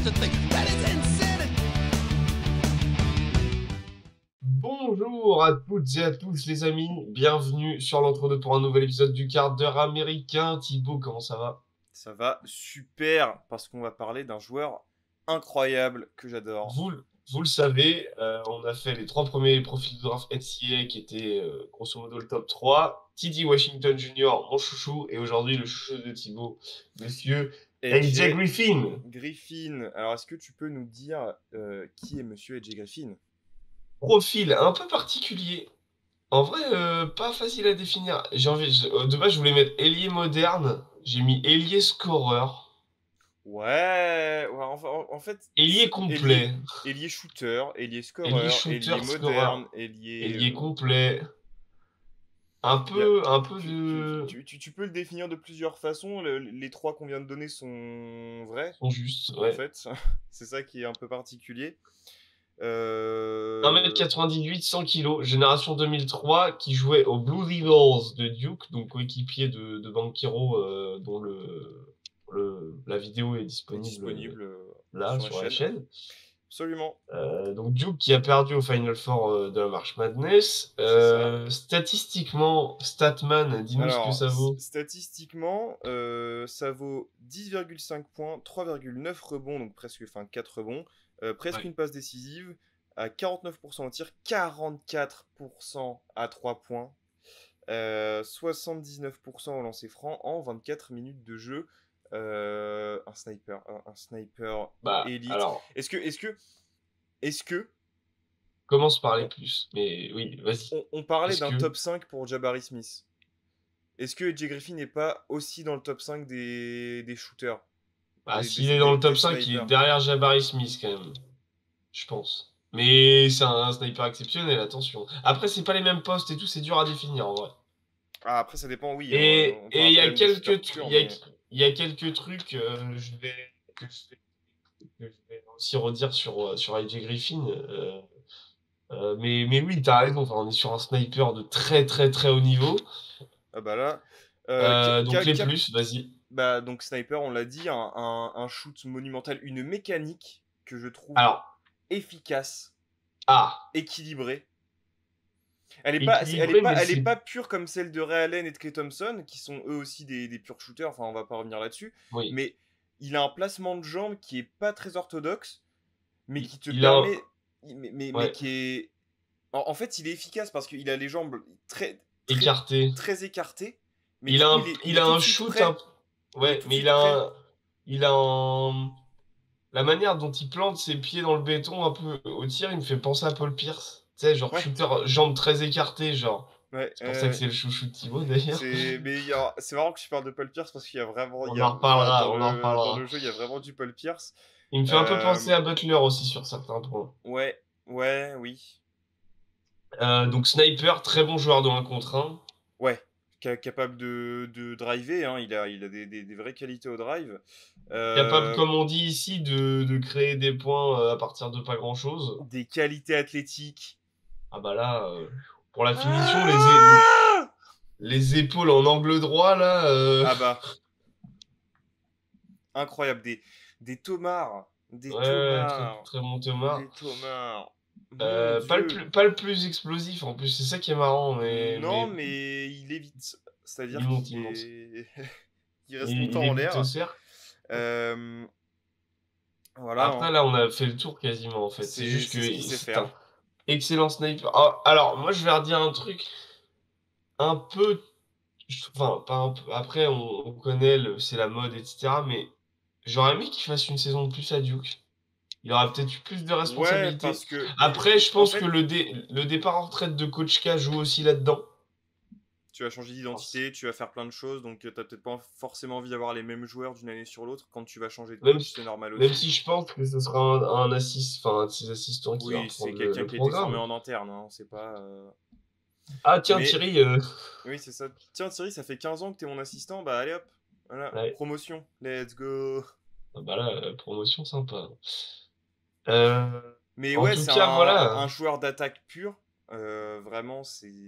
to think that is insanity. Bonjour à toutes et à tous les amis, bienvenue sur l'entre-deux pour un nouvel épisode du quart d'heure américain. Thibaut, comment ça va? Ça va super parce qu'on va parler d'un joueur incroyable que j'adore. Vous le savez, on a fait les 3 premiers profils de draft NCAA qui étaient grosso modo le top 3. TD Washington Jr., mon chouchou, et aujourd'hui le chouchou de Thibaut, monsieur AJ Griffin. Griffin. Alors, est-ce que tu peux nous dire qui est monsieur AJ Griffin? Profil un peu particulier. En vrai, pas facile à définir. De base, je voulais mettre ailier moderne. J'ai mis ailier scoreur. Ouais, en fait, Ailier complet. ailier shooter, ailier Ailier scoreur, shooter, ailier scoreur. moderne, ailier Ailier complet. Un il y a- peu de... tu peux le définir de plusieurs façons. Les trois qu'on vient de donner sont vrais, Sont justes, en ouais. fait. C'est ça qui est un peu particulier. 1m98, 100 kg, génération 2003, qui jouait aux Blue Devils de Duke, donc coéquipier de Banchero, dont la vidéo est disponible là sur la chaîne. Absolument. Donc Duke qui a perdu au Final Four de la March Madness. Statistiquement, Statman, dis-nous ce que ça vaut. Statistiquement, ça vaut 10,5 points, 3,9 rebonds, donc presque 4 rebonds, presque une passe décisive, à 49% au tir, 44% à 3 points, 79% au lancer franc en 24 minutes de jeu. Un sniper élite. Alors, Est-ce que commence par les plus, mais oui, vas-y. on parlait d'un top 5 pour Jabari Smith? Est-ce que AJ Griffin n'est pas aussi dans le top 5 des shooters? S'il est dans le top 5, il est derrière Jabari Smith quand même, je pense. Mais c'est un sniper exceptionnel, attention. Après, c'est pas les mêmes postes et tout, c'est dur à définir en vrai. Ah, après, ça dépend, oui. Et il y a quelques trucs que je vais aussi redire sur AJ Griffin. Mais oui, t'as raison, on est sur un sniper de très très très haut niveau. Ah bah là... donc les plus, vas-y. Bah, donc sniper, on l'a dit, un shoot monumental, une mécanique que je trouve efficace, équilibrée. Elle est pas pure comme celle de Ray Allen et de Klay Thompson, qui sont eux aussi des purs shooters, enfin on va pas revenir là-dessus, mais il a un placement de jambes qui est pas très orthodoxe, mais qui te permet... Mais qui est... En fait, il est efficace parce qu'il a les jambes très écartées. Mais il a un shoot... Ouais, mais la manière dont il plante ses pieds dans le béton un peu au tir, il me fait penser à Paul Pierce. Tu sais, genre shooter, jambes très écartées, genre. Ouais, c'est pour ça que c'est le chouchou de Thibaut, d'ailleurs. C'est marrant que tu parles de Paul Pierce parce qu'il y a vraiment... On en reparlera. Dans le jeu, il y a vraiment du Paul Pierce. Il me fait un peu penser à Butler aussi sur certains points. Oui. Donc Sniper, très bon joueur de 1 contre 1. Ouais, capable de driver, hein. Il a des vraies qualités au drive. Capable, comme on dit ici, de créer des points à partir de pas grand-chose. Des qualités athlétiques. Ah bah là, pour la finition, les épaules en angle droit, là... Ah bah. Incroyable. Des tomards. Très bon tomard. Des tomards. Pas le plus explosif en plus, c'est ça qui est marrant. Mais il est vite. C'est-à-dire qu'il il reste longtemps en l'air. Voilà. Après, là, on a fait le tour quasiment en fait. C'est juste que c'est un excellent sniper. Alors, moi, je vais redire un truc un peu. Enfin, pas un peu. Après, on connaît, c'est la mode, etc. Mais j'aurais aimé qu'il fasse une saison de plus à Duke. Il aura peut-être eu plus de responsabilités. Après, je pense que le départ en retraite de Coach K joue aussi là-dedans. Tu vas changer d'identité, tu vas faire plein de choses, donc tu n'as peut-être pas forcément envie d'avoir les mêmes joueurs d'une année sur l'autre. Quand tu vas changer de coach, c'est normal aussi. Même si je pense que ce sera un de ses assistants qui va reprendre c'est quelqu'un qui a été formé en interne, hein, c'est pas... Ah tiens, Thierry... Oui, c'est ça. Tiens, Thierry, ça fait 15 ans que t'es mon assistant, bah allez hop, voilà, promotion, let's go. Ah bah là, promotion sympa. Mais ouais, c'est un joueur d'attaque pur. Vraiment, c'est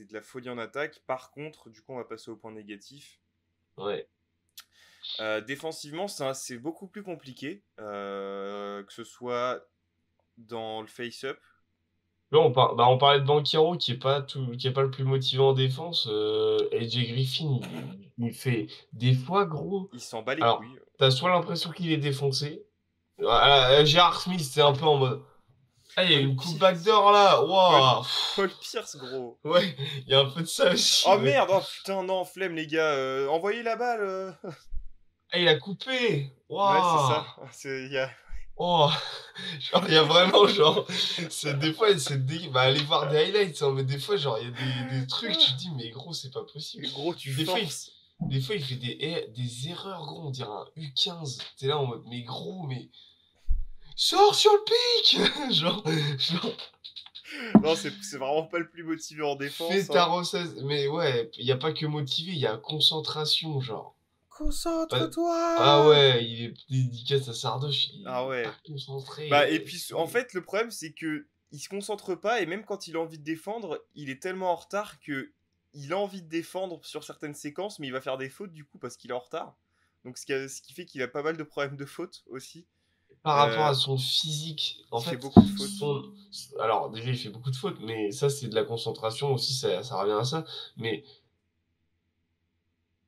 de la folie en attaque. Par contre, du coup, on va passer au point négatif. Ouais. Défensivement, c'est beaucoup plus compliqué, que ce soit dans le face-up. Là, on parlait de Banchero qui est pas le plus motivant en défense. AJ Griffin, il fait des fois gros. Il s'en bat les Alors, couilles. t'as soit l'impression qu'il est défoncé. J.R. Smith, c'est un peu en mode. Ah, il y a une coupe backdoor là. Waouh. Paul Pierce, gros. Ouais, il y a un peu de ça aussi. Oh merde, oh putain, non, flemme les gars. Envoyez la balle. Ah, il a coupé. Waouh. Ouais, c'est ça. Oh, genre, il y a vraiment, genre, des fois, bah, allez voir des highlights, hein, mais des fois, genre, il y a des trucs, tu te dis, mais gros, c'est pas possible. Gros, des fois, il fait des erreurs, gros, on dirait un U15. T'es là en mode, mais gros, mais. Sors sur le pic. genre. Non, c'est vraiment pas le plus motivé en défense. Fais ta recette. Mais ouais, il n'y a pas que motivé, il y a concentration, genre. Concentre-toi. Ah ouais, il est dédicace à Sardoche, il Ah ouais. est pas concentré. Bah, et puis, en fait, le problème, c'est que il se concentre pas, et même quand il a envie de défendre, il est tellement en retard que il a envie de défendre sur certaines séquences, mais il va faire des fautes, du coup, parce qu'il est en retard. Donc, ce qui fait qu'il a pas mal de problèmes de fautes, aussi. Par rapport à son physique, en fait, fait beaucoup de fautes. Alors, déjà, il fait beaucoup de fautes, mais ça, c'est de la concentration aussi, ça revient à ça. Mais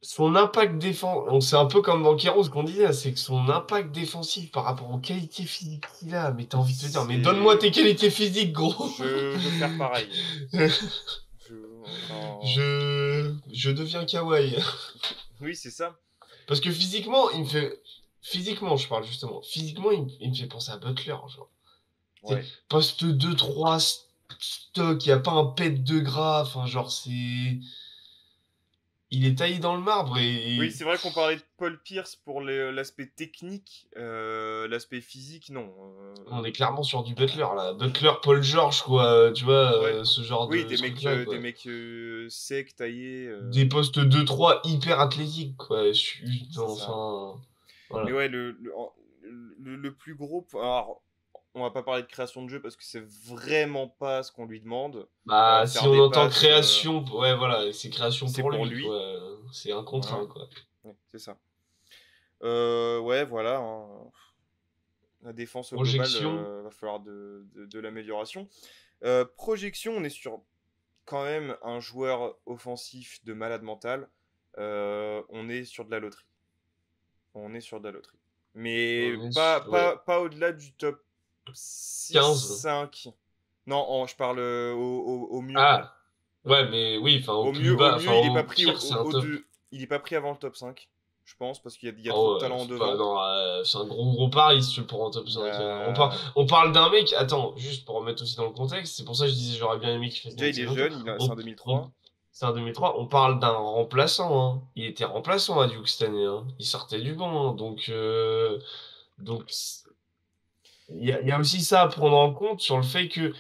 son impact défensif, donc c'est un peu comme Banchero, ce qu'on disait, c'est que son impact défensif par rapport aux qualités physiques qu'il a, mais t'as envie de te dire, mais donne-moi tes qualités physiques, gros. Je veux faire pareil. Je deviens kawaii. Oui, c'est ça. Parce que physiquement, il me fait... Physiquement, je parle justement. Physiquement, il me fait penser à Butler, genre. Ouais. Poste 2-3, stock, il n'y a pas un pet de gras, enfin, genre, c'est... Il est taillé dans le marbre et... Oui, c'est vrai qu'on parlait de Paul Pierce pour l'aspect technique, l'aspect physique, non. On est clairement sur du Butler, là. Butler, Paul George, quoi, tu vois, ce genre oui, de... Oui, des mecs secs, taillés... Des postes 2-3 hyper athlétiques, quoi. Enfin... Voilà. Mais ouais, le plus gros... Alors, on va pas parler de création de jeu parce que c'est vraiment pas ce qu'on lui demande. Bah, si on entend création, ouais, voilà, c'est création pour lui, quoi. C'est un contre un, quoi. Ouais, c'est ça. Ouais, voilà. Hein. La défense au global, va falloir de l'amélioration. Projection, on est sur quand même un joueur offensif de malade mental. On est sur de la loterie. Mais pas au-delà du top 6, 15. 5. Non, je parle au mieux. Ah, ouais, mais oui, enfin, au plus bas, il est pas pris il est pas pris avant le top 5, je pense, parce qu'il y a trop de talent devant. C'est un gros pari si tu le prends en top 5. On parle d'un mec, attends, juste pour remettre aussi dans le contexte, c'est pour ça que je disais j'aurais bien aimé qu'il fasse... Déjà, il est jeune, c'est un 2003. C'est un 2003, on parle d'un remplaçant, hein. Il était remplaçant à Duke cette année, hein. Il sortait du banc, hein. Donc il y a aussi ça à prendre en compte sur le fait que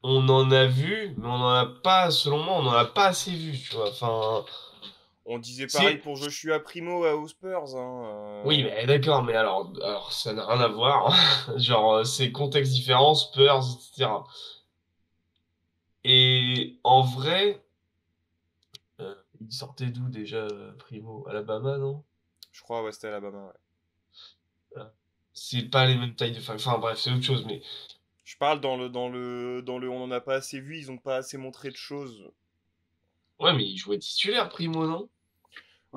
on en a vu, mais on en a pas, selon moi, on en a pas assez vu, tu vois. Enfin, on disait pareil pour Joshua Primo aux Spurs, hein. Oui, mais d'accord, mais alors ça n'a rien à voir. Genre, c'est contexte différent, Spurs, etc. Et en vrai, il sortait d'où déjà, Primo? Alabama, non? Je crois, ouais, c'était Alabama, ouais. C'est pas les mêmes tailles de... Enfin bref, c'est autre chose, mais... Je parle dans le on en a pas assez vu, ils ont pas assez montré de choses. Ouais, mais il jouait titulaire, Primo, non?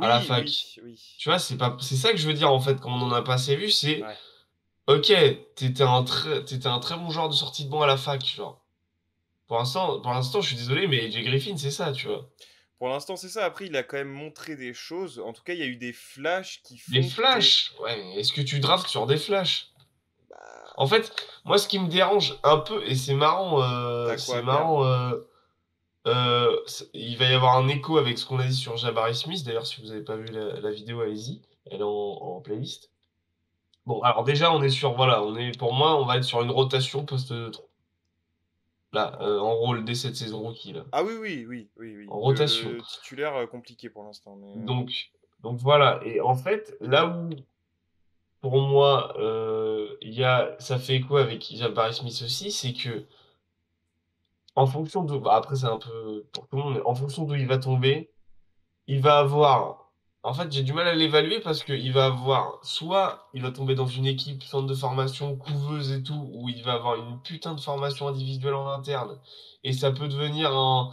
À la fac. Oui. Tu vois, c'est ça que je veux dire, en fait, quand on en a pas assez vu, c'est... Ouais. Ok, t'étais un très bon joueur de sortie de banc à la fac, genre. Pour l'instant, je suis désolé, mais Jay Griffin, c'est ça, tu vois. Pour l'instant, c'est ça. Après, il a quand même montré des choses. En tout cas, il y a eu des flashs qui font... Des flashs? Ouais, est-ce que tu draftes sur des flashs? En fait, moi, ce qui me dérange un peu, et c'est marrant, il va y avoir un écho avec ce qu'on a dit sur Jabari Smith. D'ailleurs, si vous n'avez pas vu la vidéo, allez-y. Elle est en playlist. Bon, alors déjà, on est sur... Voilà, pour moi, on va être sur une rotation poste 3. Là, en rôle dès cette saison rookie, là. Ah oui. En rotation. Le titulaire compliqué pour l'instant. Mais... Donc voilà. Et en fait, là où, pour moi, ça fait écho avec Jabari Smith aussi, c'est que en fonction de... Bah, après, c'est un peu pour tout le monde, mais en fonction d'où il va tomber, il va avoir En fait, j'ai du mal à l'évaluer parce qu'il va avoir, soit il va tomber dans une équipe, centre de formation, couveuse et tout, où il va avoir une putain de formation individuelle en interne. Et ça peut devenir un,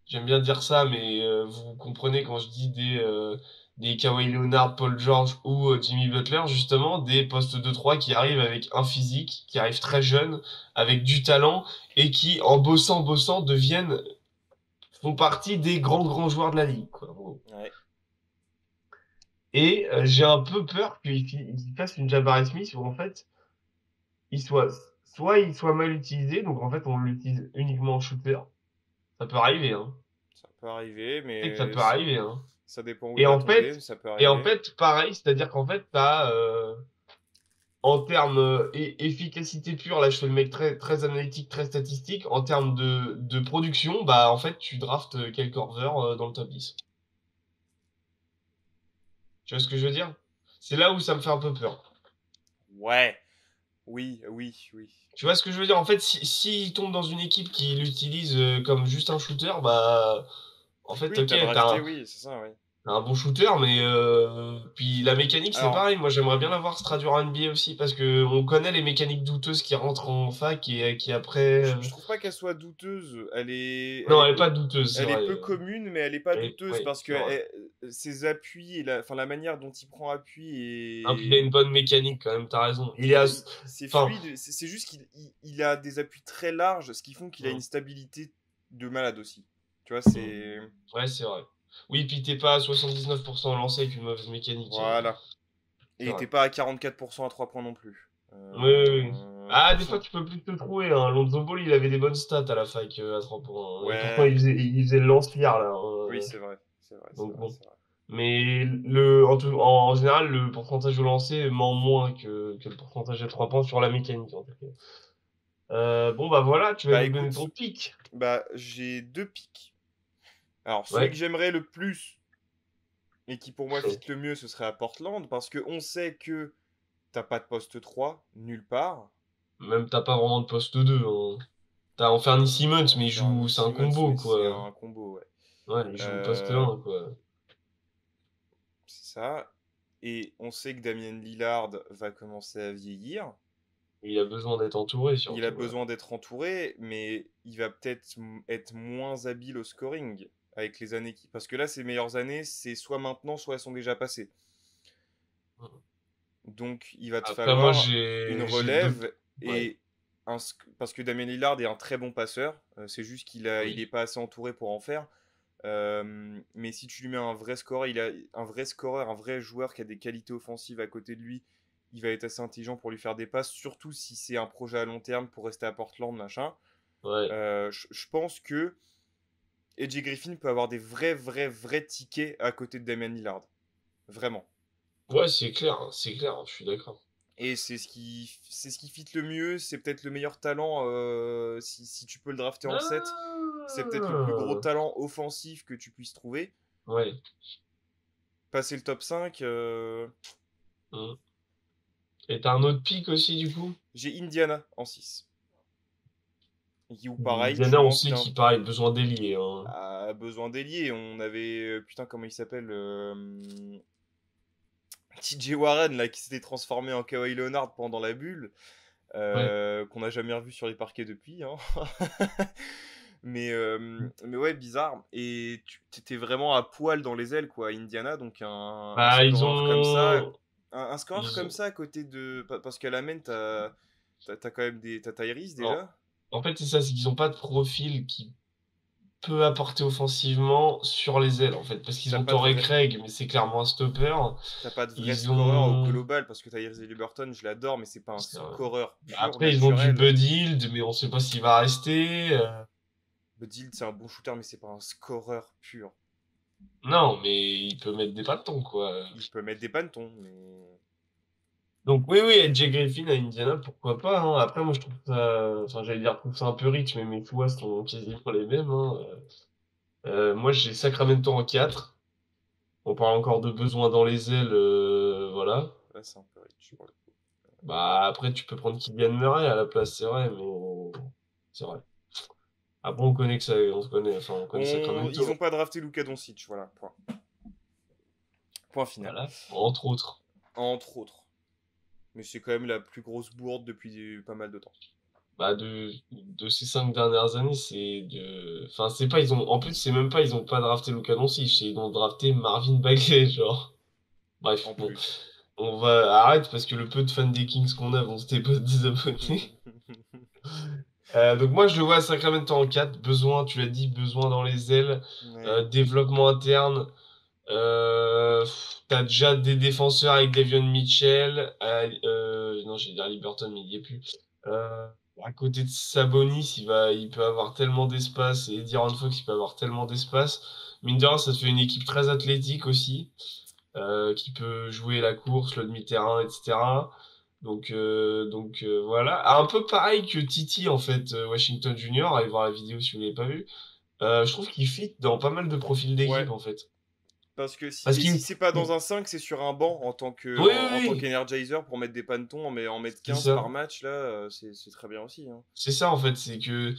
j'aime bien dire ça, mais vous comprenez quand je dis des Kawhi Leonard, Paul George ou Jimmy Butler, justement, des postes de 3 qui arrivent avec un physique, qui arrivent très jeunes, avec du talent, et qui, en bossant, font partie des grands joueurs de la ligue, quoi. Ouais. Et j'ai un peu peur qu'il fasse une Jabari Smith où en fait, il soit il soit mal utilisé, donc en fait on l'utilise uniquement en shooter. Ça peut arriver, hein. Ça peut arriver, Tu sais que ça mais peut arriver, hein. ça dépend où il Et va en tomber, fait, mais ça peut et en arriver. fait, pareil, c'est-à-dire qu'en fait, t'as en termes efficacité pure, là je fais le mec très analytique, très statistique, en termes de production, bah en fait tu draftes Kyle Korver dans le top 10. Tu vois ce que je veux dire? C'est là où ça me fait un peu peur. Ouais. Oui. Tu vois ce que je veux dire? En fait, si il tombe dans une équipe qui l'utilise comme juste un shooter, bah, en fait, Oui, ok, t'as drafté, oui, c'est ça, oui. t'as un bon shooter, mais puis la mécanique, c'est Alors, pareil. Moi, j'aimerais bien la voir se traduire en NBA aussi, parce que on connaît les mécaniques douteuses qui rentrent en fac et qui après. je trouve pas qu'elle soit douteuse. Non, elle est pas douteuse, c'est Elle est vrai. peu commune, mais elle est pas douteuse Oui, parce que c'est vrai. ses appuis et la manière dont il prend appui Hein, puis il a et une bonne mécanique quand même. T'as raison. Il est, c'est enfin, fluide. C'est juste qu'il a des appuis très larges, ce qui font qu'il a une hmm, stabilité de malade aussi. Tu vois, hmm. c'est. Ouais, c'est vrai. Oui, puis t'es pas à 79% lancé avec une mauvaise mécanique, hein. Voilà. C'est Et vrai. t'es pas à 44% à 3 points non plus. Oui, oui, oui. Ah, des fois, tu peux plus te trouver, hein. Lonzo Ball, il avait des bonnes stats à la fac à 3 points, hein. Et pourtant, Ouais, il faisait le lance-pierre, là, oui, hein. c'est vrai. C'est vrai, c'est Donc vrai, bon. c'est vrai. Mais en général, le pourcentage de lancer ment moins que le pourcentage à 3 points sur la mécanique, en tout cas. Bon, bah voilà, tu vas Bah nous donner ton écoute, pic. bah j'ai deux pics. Alors, celui que Ouais. j'aimerais le plus et qui pour moi fit Chaud. le mieux, ce serait à Portland parce que on sait que t'as pas de poste 3 nulle part. Même t'as pas vraiment de poste 2, hein. T'as Anthony Simmons, mais Fernie c'est un Simmons, combo, mais c'est quoi. un combo, ouais. Ouais, il joue poste Euh, 1, quoi. c'est ça. Et on sait que Damien Lillard va commencer à vieillir. Il a besoin d'être entouré, Il a surtout. Ouais. besoin d'être entouré, mais il va peut-être être moins habile au scoring avec les années qui. Parce que là, ses meilleures années, c'est soit maintenant, soit elles sont déjà passées. Donc, il va te Après, moi, falloir une j'ai deux. relève Ouais. et parce que Damien Lillard est un très bon passeur. C'est juste il Oui. est pas assez entouré pour en faire. Mais si tu lui mets un vrai scoreur, il a un vrai scoreur, un vrai joueur qui a des qualités offensives à côté de lui, il va être assez intelligent pour lui faire des passes, surtout si c'est un projet à long terme pour rester à Portland, machin. Ouais. Je pense que AJ Griffin peut avoir des vrais tickets à côté de Damien Lillard. Vraiment. Ouais, c'est clair, je suis d'accord. Et c'est ce qui fit le mieux. C'est peut-être le meilleur talent si tu peux le drafter en 7. C'est peut-être le plus gros Ah. talent offensif que tu puisses trouver. Ouais. Passer le top 5, Mm. Et t'as un autre pic aussi, du coup? j'ai Indiana en 6. Où pareil, tu Indiana, on manques sait d'un qu'il pareil, besoin d'ailier, hein. besoin d'ailier. On avait, putain, comment il s'appelle TJ Warren, là, qui s'était transformé en Kawhi Leonard pendant la bulle. Ouais. Qu'on n'a jamais revu sur les parquets depuis. Hein. Mais ouais, bizarre. Et tu étais vraiment à poil dans les ailes, quoi, Indiana. Donc un Bah, scoreur comme ça. Un scoreur ils comme ont, ça à côté de. Parce qu'à la main, t'as quand même des. T'as Tyrese en, déjà. en fait, c'est ça, c'est qu'ils ont pas de profil qui peut apporter offensivement sur les ailes, en fait. Parce qu'ils T'as ont pas de Torrey vrai. Craig, mais c'est clairement un stopper. T'as pas de vrai Ils scoreur au ont, global parce que Tyrese Haliburton, je l'adore, mais c'est pas un c'est un- scoreur pur, Après, ils ont du naturel. Bud Hield, mais on sait pas s'il va rester. Budil, c'est un bon shooter, mais c'est pas un scoreur pur. Non, mais il peut mettre des bâtons, quoi. Il peut mettre des pantons, mais. Donc oui, oui, AJ Griffin à Indiana, pourquoi pas, hein. Après, moi, je trouve ça, enfin, j'allais dire, je trouve ça un peu riche, mais mes choix sont quasiment les mêmes, hein. Moi, j'ai Sacramento en 4. On parle encore de besoin dans les ailes, voilà. Là, c'est un peu rich pour le coup. Bah, après, tu peux prendre Kylian Murray à la place, c'est vrai, mais c'est vrai. Après, on connaît que ça, on se connaît, enfin, on connaît Ils Sacramento. ont pas drafté Luka Doncic, voilà, point. Point final. Voilà, entre autres. Entre autres. Mais c'est quand même la plus grosse bourde depuis pas mal de temps. Bah de ces 5 dernières années, c'est de... Enfin, c'est pas, ils ont... En plus, c'est même pas, ils ont pas drafté Luka Doncic, ils ont drafté Marvin Bagley, genre. Bref, En bon. plus. On va... Arrête, parce que le peu de fans des Kings qu'on a vont se désabonner. Donc moi, je le vois à Sacramento en 4. Besoin, tu l'as dit, besoin dans les ailes. Ouais. Développement interne. T'as déjà des défenseurs avec Davion Mitchell. Non, j'allais dire Liberton, mais il y est plus. À côté de Sabonis, il peut avoir tellement d'espace, et De'Aaron Fox, il peut avoir tellement d'espace. Mine de rien, ça te fait une équipe très athlétique aussi, qui peut jouer la course, le demi-terrain, etc. Donc voilà. Un peu pareil que Titi, en fait, Washington Junior. Allez voir la vidéo si vous l'avez pas vu. Je trouve qu'il fit dans pas mal de profils d'équipe, Ouais. en fait. Parce que Parce si c'est pas dans un 5, c'est sur un banc en tant Oui, qu'energizer pour mettre des pantons, mais en mettre c'est 15 ça. par match, là, c'est très bien aussi. Hein. C'est ça, en fait. C'est que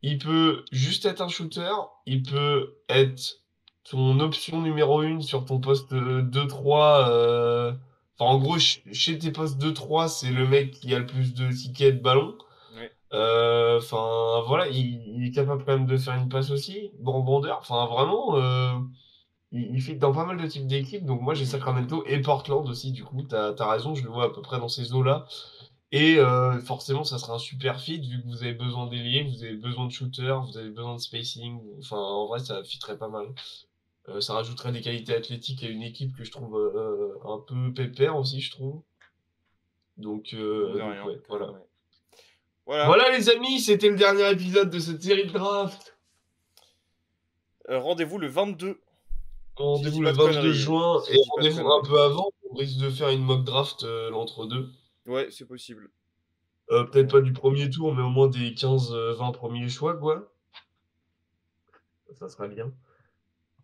il peut juste être un shooter. Il peut être ton option numéro 1 sur ton poste 2-3. Enfin, en gros, chez tes postes 2-3, c'est le mec qui a le plus de tickets de ballon. Ouais. Enfin, voilà, il est capable quand même de faire une passe aussi. Bon rebondeur. Enfin, vraiment, il fit dans pas mal de types d'équipes. Donc moi, j'ai Sacramento et Portland aussi. Du coup, t'as raison, je le vois à peu près dans ces eaux-là. Et forcément, ça sera un super fit vu que vous avez besoin d'ailier, vous avez besoin de shooter, vous avez besoin de spacing. Enfin, en vrai, ça fitterait pas mal. Ça rajouterait des qualités athlétiques à une équipe que je trouve un peu pépère aussi, je trouve. Donc, Rien, ouais, voilà. ouais. Voilà. Voilà les amis, c'était le dernier épisode de cette série de draft. Rendez-vous le 22. Rendez-vous le 22 juin et rendez-vous un peu avant. On risque de faire une mock draft l'entre-deux. Ouais, c'est possible. Peut-être pas du premier tour, mais au moins des 15-20 premiers choix, quoi. Ça sera bien.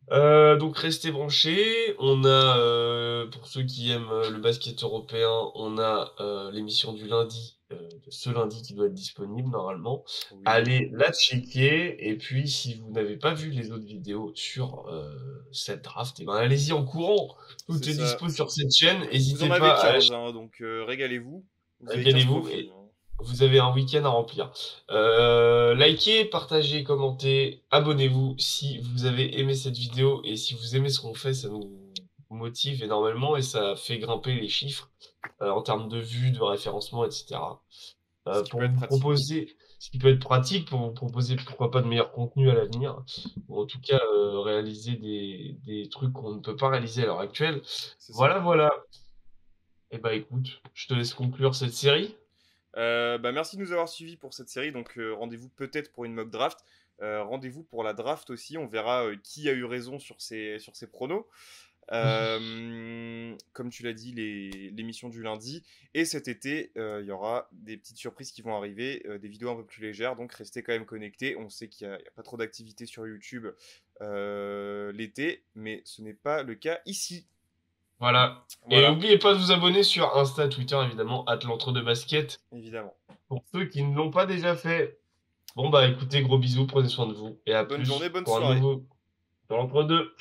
Donc restez branchés. On a, pour ceux qui aiment le basket européen, on a l'émission du lundi, ce lundi qui doit être disponible normalement. Oui. Allez la checker. Et puis si vous n'avez pas vu les autres vidéos sur cette draft, et ben allez-y en courant. Tout est dispo sur cette chaîne. N'hésitez vous en pas avez 15, hein, donc régalez-vous. Régalez-vous et vous avez un week-end à remplir. Likez, partagez, commentez, abonnez-vous si vous avez aimé cette vidéo et si vous aimez ce qu'on fait, ça nous motive énormément et ça fait grimper les chiffres en termes de vues, de référencement, etc. Pour vous proposer, ce qui peut être pratique, pour vous proposer pourquoi pas de meilleurs contenus à l'avenir, ou en tout cas réaliser des trucs qu'on ne peut pas réaliser à l'heure actuelle. Voilà. Et bah écoute, je te laisse conclure cette série. Merci de nous avoir suivis pour cette série. Donc rendez-vous peut-être pour une mock draft. Rendez-vous pour la draft aussi. On verra qui a eu raison sur ces pronos. Comme tu l'as dit, l'émission du lundi. Et cet été, il y aura des petites surprises qui vont arriver, des vidéos un peu plus légères. Donc restez quand même connectés. On sait qu'il n'y a pas trop d'activité sur YouTube l'été, mais ce n'est pas le cas ici. Voilà. Et n'oubliez pas de vous abonner sur Insta, Twitter, évidemment, @l'entre-deux-basket. Évidemment. Pour ceux qui ne l'ont pas déjà fait. Bon bah écoutez, gros bisous, prenez soin de vous. Et à plus. Bonne journée, bonne pour soirée. Un nouveau dans l'entre-deux.